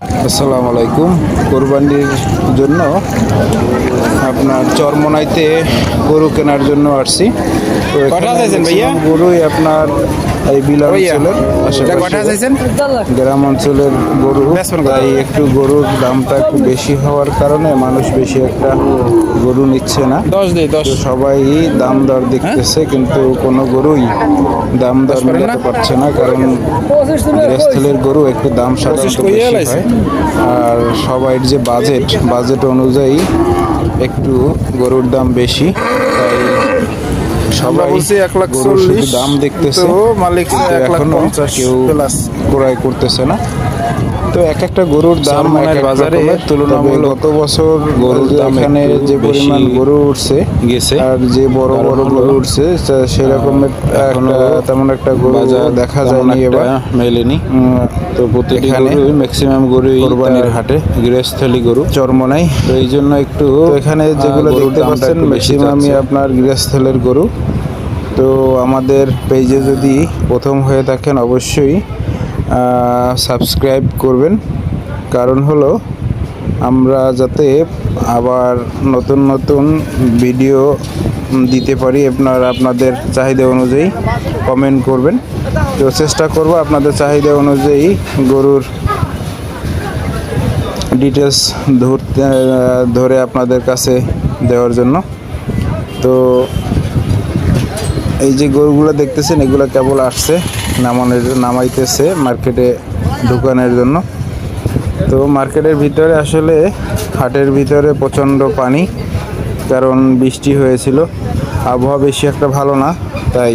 আসসালামু আলাইকুম। কোরবানির জন্য আপনার চরমনাইতে গরু কেনার জন্য আসছি। তো গরুই আপনার এই বিলাল অঞ্চলের গ্রাম অঞ্চলের গরু, তাই একটু গরুর দামটা একটু বেশি হওয়ার কারণে মানুষ বেশি একটা গরু নিচ্ছে না। তো সবাই দাম দর দেখতেছে, কিন্তু কোনো গরুই দাম দর মেলাতে পারছে না, কারণ গৃহস্থলের গরু একটু দাম সাধারণত বেশি হয়। আর সবাই যে বাজেট অনুযায়ী একটু গরুর দাম বেশি, তাই সবাই গরুর শুধু দাম দেখতেছে, এখনো কেউ ক্রয় করতেছে না। তো এক একটা গরুর দাম বাজারে তুলনামূলক গত বছর গরুর দাম এখানে যে পরিমাণ গরু উঠছে গেছে, আর যে বড় বড় গরু উঠছে সেরকমের তেমন একটা গরু দেখা যায়নি, এবার মেলেনি। তো প্রতিটি গরুই ম্যাক্সিমাম গরুই কোরবানির হাটে গৃহস্থলী গরু চরমনাই। তো এই জন্য একটু এখানে যেগুলো দেখতে পাচ্ছেন ম্যাক্সিমামই আপনার গৃহস্থলের গরু। তো আমাদের পেজে যদি প্রথম হয়ে থাকেন অবশ্যই সাবস্ক্রাইব করবেন, কারণ হলো আমরা যাতে আবার নতুন নতুন ভিডিও দিতে পারি। আপনাদের চাহিদা অনুযায়ী কমেন্ট করবেন, তো চেষ্টা করব আপনাদের চাহিদা অনুযায়ী গরুর ডিটেলস ধরে আপনাদের কাছে দেওয়ার জন্য। তো এই যে গরুগুলো দেখতেছেন, এগুলো কেবল আসছে নামাইতেছে মার্কেটে ঢুকানোর জন্য। তো মার্কেটের ভিতরে আসলে হাটের ভিতরে প্রচণ্ড পানি, কারণ বৃষ্টি হয়েছিল, আবহাওয়া বেশি একটা ভালো না, তাই